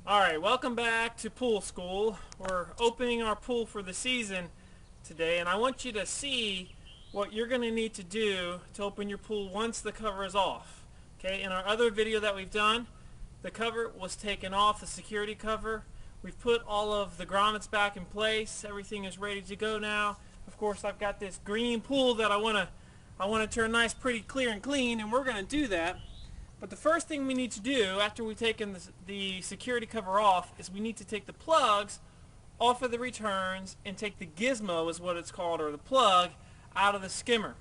Alright, welcome back to pool school. We're opening our pool for the season today, and I want you to see what you're going to need to do to open your pool once the cover is off. Okay, in our other video that we've done, the cover was taken off, the security cover. We've put all of the grommets back in place. Everything is ready to go now. Of course, I've got this green pool that I want to turn nice, pretty, clear, and clean, and we're going to do that. But the first thing we need to do after we've taken the security cover off is we need to take the plugs off of the returns and take the gizmo, is what it's called, or the plug, out of the skimmer.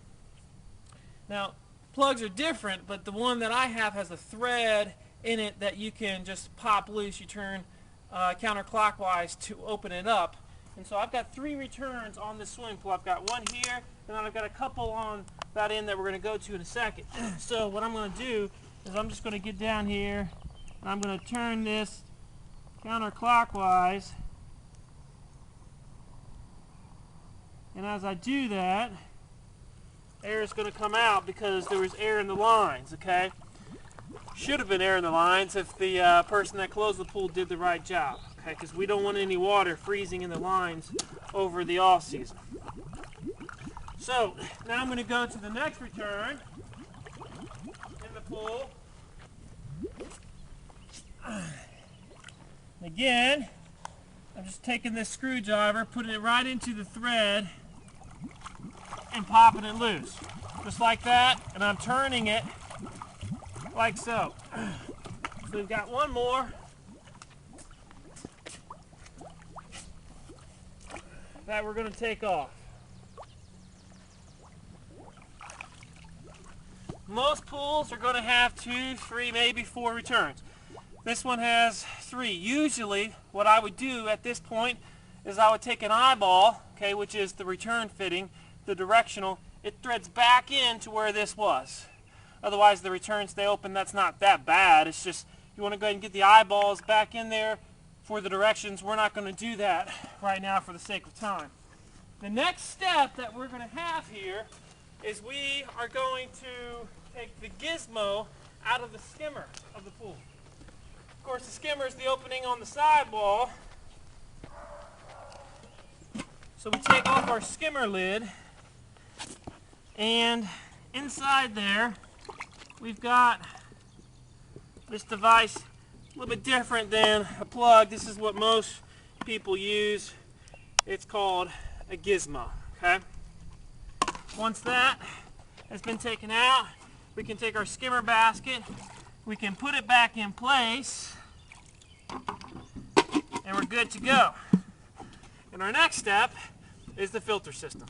Now, plugs are different, but the one that I have has a thread in it that you can just pop loose. You turn counterclockwise to open it up. And so I've got 3 returns on this swimming pool. I've got one here, and then I've got a couple on that end that we're going to go to in a second. So what I'm going to do is I'm just going to get down here and I'm going to turn this counterclockwise, and as I do that, air is going to come out because there was air in the lines. Okay, should have been air in the lines if the person that closed the pool did the right job. Okay, because we don't want any water freezing in the lines over the off season. So now I'm going to go to the next return in the pool. Again, I'm just taking this screwdriver, putting it right into the thread and popping it loose. Just like that, and I'm turning it like so. So we've got one more that we're going to take off. Most pools are going to have 2, 3, maybe 4 returns. This one has 3. Usually what I would do at this point is I would take an eyeball, okay, which is the return fitting, the directional. It threads back into where this was. Otherwise the returns stay open. That's not that bad. It's just you want to go ahead and get the eyeballs back in there for the directions. We're not going to do that right now for the sake of time. The next step that we're going to have here is we are going to take the gizmo out of the skimmer of the pool. Of course, the skimmer is the opening on the sidewall. So we take off our skimmer lid, and inside there we've got this device, a little bit different than a plug. This is what most people use. It's called a gizmo. Okay? Once that has been taken out, we can take our skimmer basket, we can put it back in place, and we're good to go. And our next step is the filter system.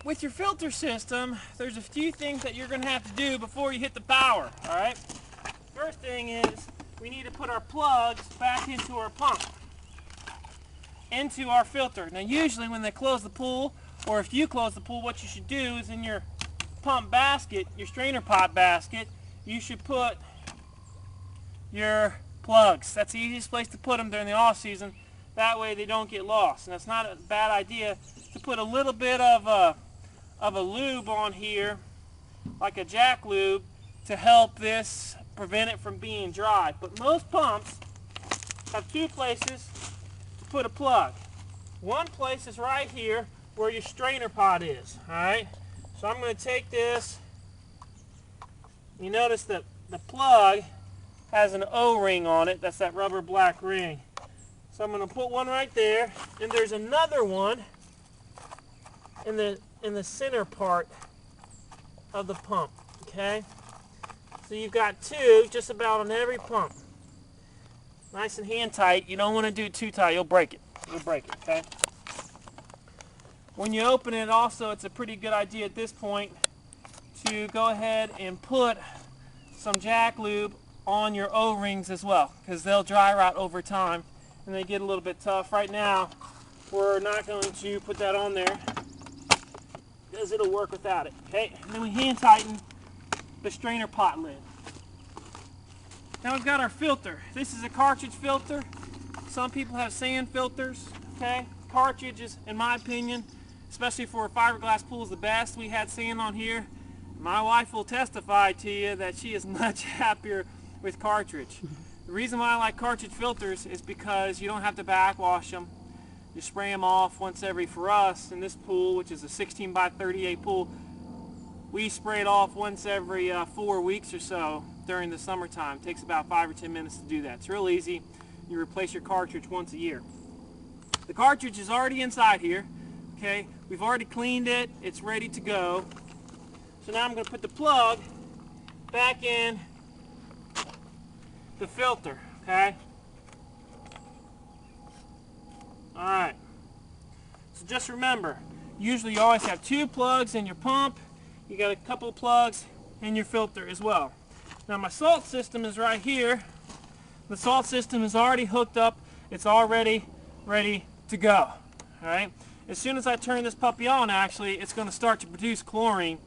With your filter system, there's a few things that you're going to have to do before you hit the power. Alright? First thing is we need to put our plugs back into our pump, into our filter. Now usually when they close the pool, or if you close the pool, what you should do is in your pump basket, your strainer pot basket, you should put your plugs. That's the easiest place to put them during the off season. That way they don't get lost. And it's not a bad idea to put a little bit of a lube on here, like a jack lube, to help this prevent it from being dry. But most pumps have 2 places to put a plug. One place is right here where your strainer pot is. Alright? So I'm going to take this. You notice that the plug has an O-ring on it. That's that rubber black ring. So I'm going to put one right there, and there's another one in the center part of the pump. Okay? So you've got 2 just about on every pump. Nice and hand tight. You don't want to do it too tight. You'll break it. You'll break it. Okay? When you open it also, it's a pretty good idea at this point to go ahead and put some jack lube on your O-rings as well, because they'll dry rot over time and they get a little bit tough. Right now we're not going to put that on there because it'll work without it. Okay, and then we hand tighten the strainer pot lid. Now we've got our filter. This is a cartridge filter. Some people have sand filters. Okay, cartridge is, in my opinion, especially for a fiberglass pool, is the best. We had sand on here. My wife will testify to you that she is much happier with cartridge. The reason why I like cartridge filters is because you don't have to backwash them. You spray them off once every, for us in this pool, which is a 16 by 38 pool, we spray it off once every 4 weeks or so during the summertime. It takes about 5 or 10 minutes to do that. It's real easy. You replace your cartridge once a year. The cartridge is already inside here. Okay, we've already cleaned it. It's ready to go. So now I'm going to put the plug back in the filter. Okay. All right. So just remember, usually you always have 2 plugs in your pump. You got a couple of plugs in your filter as well. Now my salt system is right here. The salt system is already hooked up. It's already ready to go. All right. As soon as I turn this puppy on, actually, it's going to start to produce chlorine.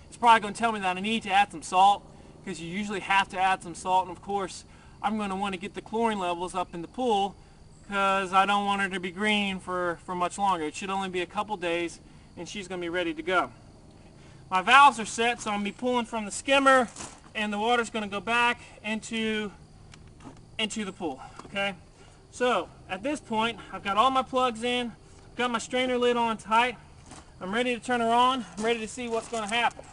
It's probably going to tell me that I need to add some salt, because you usually have to add some salt. And of course, I'm going to want to get the chlorine levels up in the pool, because I don't want her to be green for much longer. It should only be a couple days, and she's going to be ready to go. My valves are set, so I'm going to be pulling from the skimmer, and the water's going to go back into the pool. Okay. So at this point, I've got all my plugs in, got my strainer lid on tight. I'm ready to turn her on. I'm ready to see what's going to happen.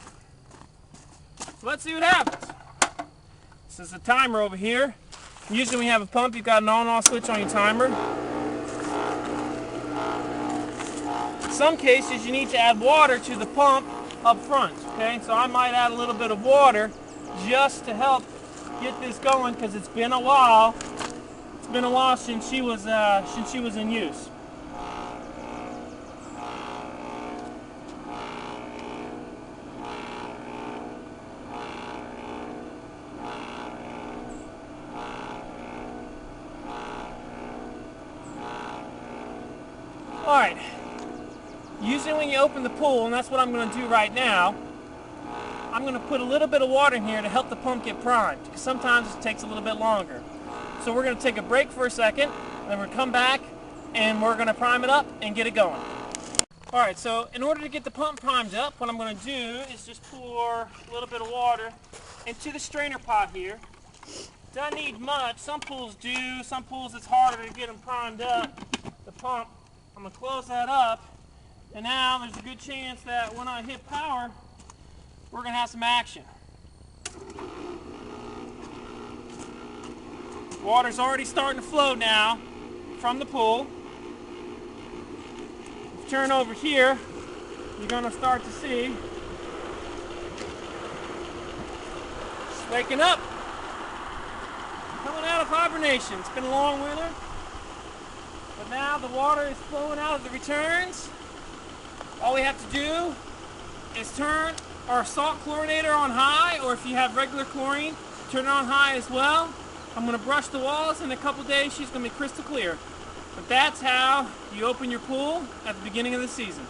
So let's see what happens. This is a timer over here. Usually when you have a pump, you've got an on-off switch on your timer. In some cases, you need to add water to the pump up front. Okay, so I might add a little bit of water just to help get this going, because it's been a while. It's been a while since she was in use. Alright, usually when you open the pool, and that's what I'm going to do right now, I'm going to put a little bit of water in here to help the pump get primed, because sometimes it takes a little bit longer. So we're going to take a break for a second, then we'll come back, and we're going to prime it up and get it going. Alright, so in order to get the pump primed up, what I'm going to do is just pour a little bit of water into the strainer pot here. Doesn't need much. Some pools do, some pools it's harder to get them primed up, the pump. I'm going to close that up, and now there's a good chance that when I hit power, we're going to have some action. Water's already starting to flow now from the pool. If you turn over here, you're going to start to see she's waking up, coming out of hibernation. It's been a long winter. But now the water is flowing out of the returns. All we have to do is turn our salt chlorinator on high, or if you have regular chlorine, turn it on high as well. I'm going to brush the walls. In a couple days she's going to be crystal clear. But that's how you open your pool at the beginning of the season.